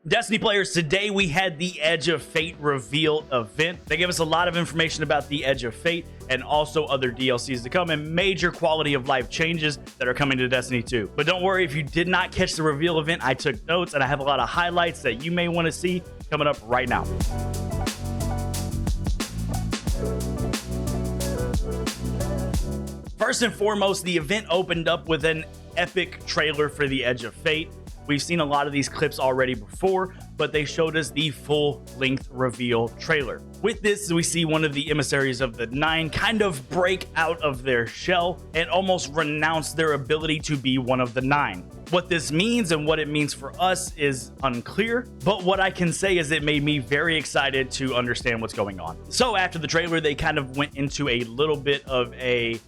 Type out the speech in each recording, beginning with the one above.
Destiny players, today we had the Edge of Fate reveal event. They gave us a lot of information about the Edge of Fate and also other DLCs to come and major quality of life changes that are coming to Destiny 2. But don't worry, if you did not catch the reveal event, I took notes and I have a lot of highlights that you may want to see coming up right now. First and foremost, the event opened up with an epic trailer for the Edge of Fate. We've seen a lot of these clips already before, but they showed us the full-length reveal trailer. With this, we see one of the emissaries of the Nine kind of break out of their shell and almost renounce their ability to be one of the Nine. What this means and what it means for us is unclear, but what I can say is it made me very excited to understand what's going on. So after the trailer, they kind of went into a little bit of a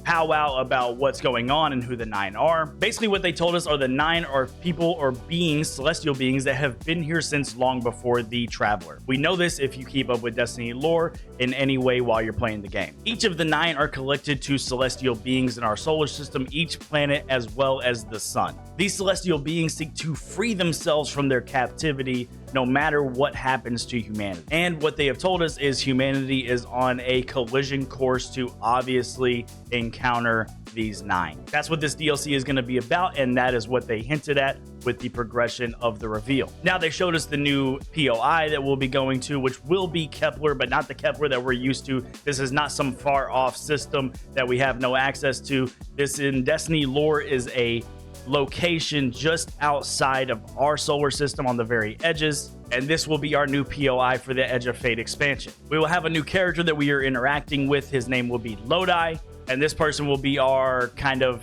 powwow about what's going on and who the Nine are. Basically what they told us are the Nine are people or beings, celestial beings, that have been here since long before the Traveler. We know this if you keep up with Destiny lore in any way while you're playing the game. Each of the Nine are collected to celestial beings in our solar system, each planet as well as the sun. These celestial beings seek to free themselves from their captivity no matter what happens to humanity. And what they have told us is humanity is on a collision course to obviously encounter these Nine. That's what this DLC is going to be about, and that is what they hinted at with the progression of the reveal. Now they showed us the new POI that we'll be going to, which will be Kepler, but not the Kepler that we're used to. This is not some far off system that we have no access to. This in Destiny lore is a location just outside of our solar system on the very edges, and this will be our new POI for the Edge of Fate expansion. We will have a new character that we are interacting with. His name will be Lodi, and this person will be our kind of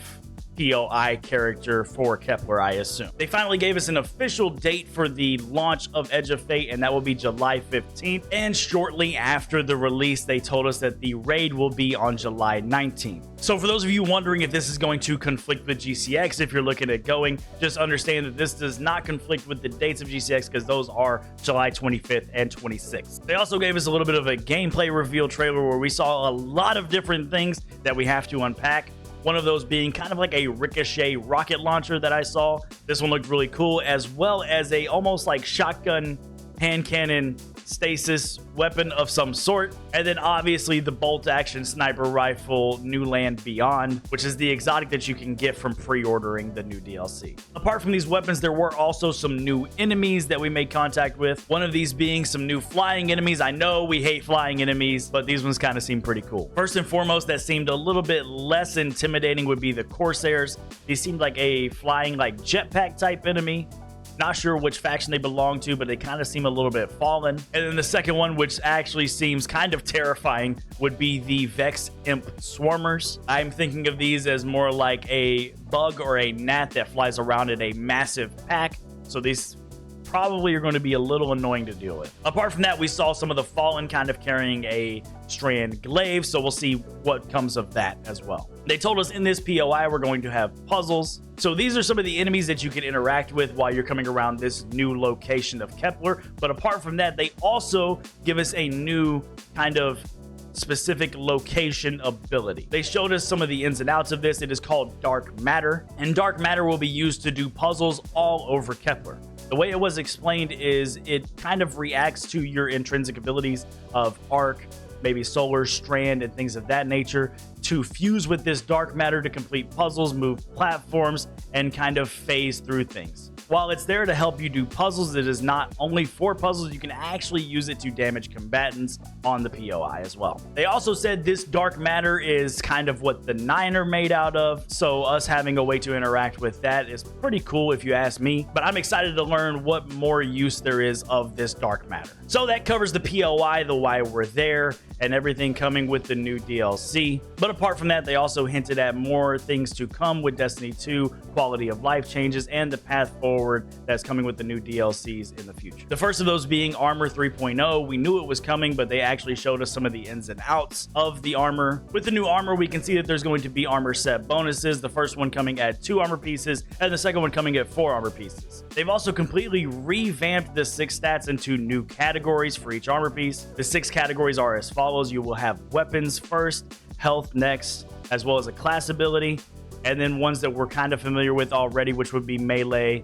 POI character for Kepler, I assume. They finally gave us an official date for the launch of Edge of Fate, and that will be July 15th. And shortly after the release, they told us that the raid will be on July 19th. So for those of you wondering if this is going to conflict with GCX, if you're looking at going, just understand that this does not conflict with the dates of GCX because those are July 25th and 26th. They also gave us a little bit of a gameplay reveal trailer where we saw a lot of different things that we have to unpack. One of those being kind of like a ricochet rocket launcher that I saw. This one looked really cool, as well as a almost like shotgun hand cannon stasis weapon of some sort. And then obviously the bolt action sniper rifle New Land Beyond, which is the exotic that you can get from pre-ordering the new DLC. Apart from these weapons, there were also some new enemies that we made contact with. One of these being some new flying enemies. I know we hate flying enemies, but these ones kind of seem pretty cool. First and foremost, that seemed a little bit less intimidating would be the Corsairs. These seemed like a flying like jetpack type enemy. Not sure which faction they belong to, but they kind of seem a little bit fallen. And then the second one, which actually seems kind of terrifying, would be the Vex Imp Swarmers. I'm thinking of these as more like a bug or a gnat that flies around in a massive pack. So these probably are going to be a little annoying to deal with. Apart from that, we saw some of the Fallen kind of carrying a strand glaive, so we'll see what comes of that as well. They told us in this POI we're going to have puzzles. So these are some of the enemies that you can interact with while you're coming around this new location of Kepler. But apart from that, they also give us a new kind of specific location ability. They showed us some of the ins and outs of this. It is called Dark Matter, and Dark Matter will be used to do puzzles all over Kepler. The way it was explained is it kind of reacts to your intrinsic abilities of Arc, maybe Solar, Strand, and things of that nature to fuse with this dark matter to complete puzzles, move platforms, and kind of phase through things. While it's there to help you do puzzles, it is not only for puzzles. You can actually use it to damage combatants on the POI as well. They also said this dark matter is kind of what the Nine are made out of, so us having a way to interact with that is pretty cool if you ask me, but I'm excited to learn what more use there is of this dark matter. So that covers the POI, the why we're there, and everything coming with the new DLC. But apart from that, they also hinted at more things to come with Destiny 2, quality of life changes, and the path forward that's coming with the new DLCs in the future. The first of those being Armor 3.0. We knew it was coming, but they actually showed us some of the ins and outs of the armor. With the new armor, we can see that there's going to be armor set bonuses, the first one coming at 2 armor pieces, and the second one coming at 4 armor pieces. They've also completely revamped the 6 stats into new categories for each armor piece. The 6 categories are as follows. You will have weapons first, health next, as well as a class ability, and then ones that we're kind of familiar with already, which would be melee,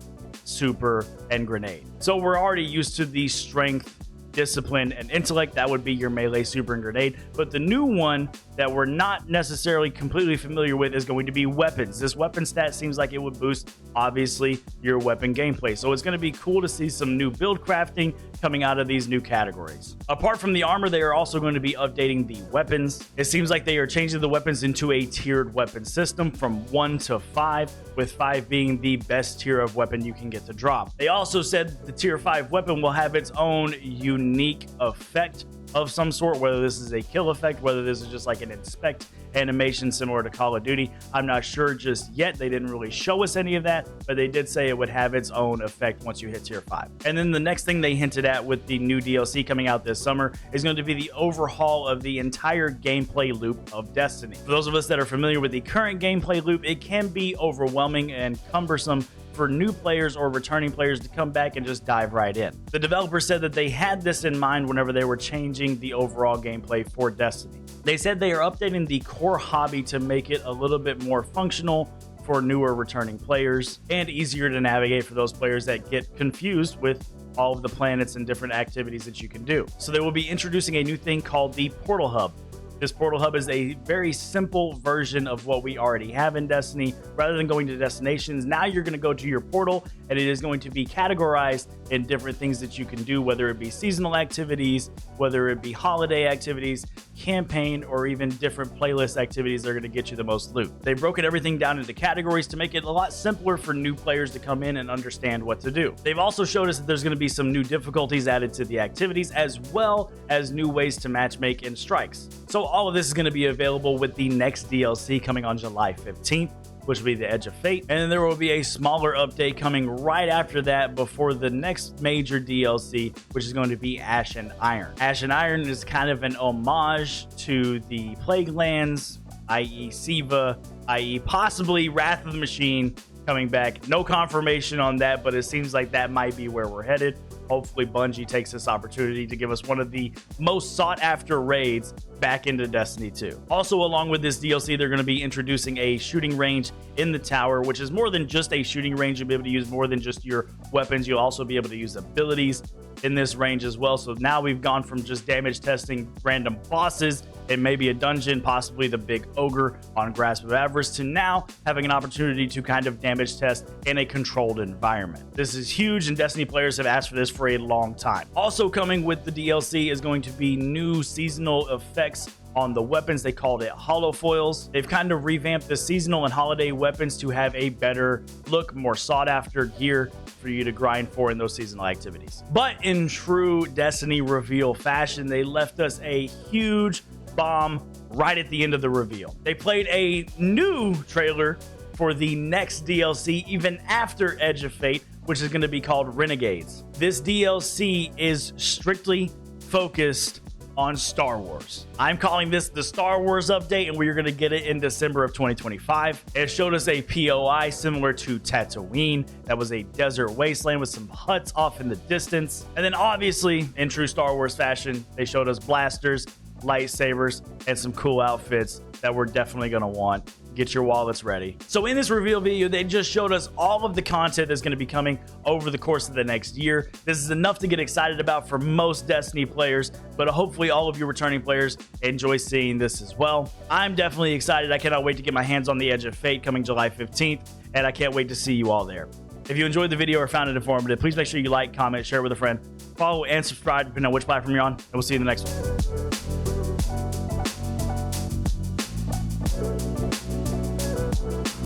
super, and grenade. So we're already used to the strength, discipline, and intellect. That would be your melee, super, and grenade. But the new one that we're not necessarily completely familiar with is going to be weapons. This weapon stat seems like it would boost, obviously, your weapon gameplay. So it's going to be cool to see some new build crafting coming out of these new categories. Apart from the armor, they are also going to be updating the weapons. It seems like they are changing the weapons into a tiered weapon system from 1 to 5, with 5 being the best tier of weapon you can get to drop. They also said the tier 5 weapon will have its own unique effect of some sort, whether this is a kill effect, whether this is just like an inspect animation similar to Call of Duty. I'm not sure just yet. They didn't really show us any of that, but they did say it would have its own effect once you hit tier 5. And then the next thing they hinted at with the new DLC coming out this summer is going to be the overhaul of the entire gameplay loop of Destiny. For those of us that are familiar with the current gameplay loop, it can be overwhelming and cumbersome for new players or returning players to come back and just dive right in. The developer said that they had this in mind whenever they were changing the overall gameplay for Destiny. They said they are updating the core hobby to make it a little bit more functional for newer returning players and easier to navigate for those players that get confused with all of the planets and different activities that you can do. So they will be introducing a new thing called the Portal Hub. This Portal Hub is a very simple version of what we already have in Destiny. Rather than going to destinations, now you're going to go to your portal, and it is going to be categorized in different things that you can do, whether it be seasonal activities, whether it be holiday activities, campaign, or even different playlist activities that are going to get you the most loot. They've broken everything down into categories to make it a lot simpler for new players to come in and understand what to do. They've also showed us that there's going to be some new difficulties added to the activities, as well as new ways to matchmake and strikes. So all of this is going to be available with the next DLC coming on July 15th, which will be the Edge of Fate. And then there will be a smaller update coming right after that before the next major DLC, which is going to be Ash and Iron. Ash and Iron is kind of an homage to the Plague Lands, i.e. Siva, i.e. possibly Wrath of the Machine coming back. No confirmation on that, but it seems like that might be where we're headed. Hopefully Bungie takes this opportunity to give us one of the most sought after raids back into Destiny 2. Also, along with this DLC, they're going to be introducing a shooting range in the tower, which is more than just a shooting range. You'll be able to use more than just your weapons. You'll also be able to use abilities in this range as well. So now we've gone from just damage testing random bosses and maybe a dungeon, possibly the big ogre on Grasp of Avarice, to now having an opportunity to kind of damage test in a controlled environment. This is huge, and Destiny players have asked for this for a long time. Also coming with the DLC is going to be new seasonal effects on the weapons. They called it holofoils. They've kind of revamped the seasonal and holiday weapons to have a better look, more sought after gear for you to grind for in those seasonal activities. But in true Destiny reveal fashion, they left us a huge bomb right at the end of the reveal. They played a new trailer for the next DLC even after Edge of Fate, which is going to be called Renegades. This DLC is strictly focused on Star Wars. I'm calling this the Star Wars update, and we're going to get it in December of 2025. It showed us a POI similar to Tatooine. That was a desert wasteland with some huts off in the distance. And then obviously, in true Star Wars fashion, they showed us blasters, lightsabers, and some cool outfits that we're definitely going to want. Get your wallets ready. So in this reveal video, they just showed us all of the content that's going to be coming over the course of the next year. This is enough to get excited about for most Destiny players, but hopefully all of you returning players enjoy seeing this as well. I'm definitely excited. I cannot wait to get my hands on the Edge of Fate coming July 15th, and I can't wait to see you all there. If you enjoyed the video or found it informative, please make sure you like, comment, share it with a friend, follow, and subscribe depending on which platform you're on, and we'll see you in the next one.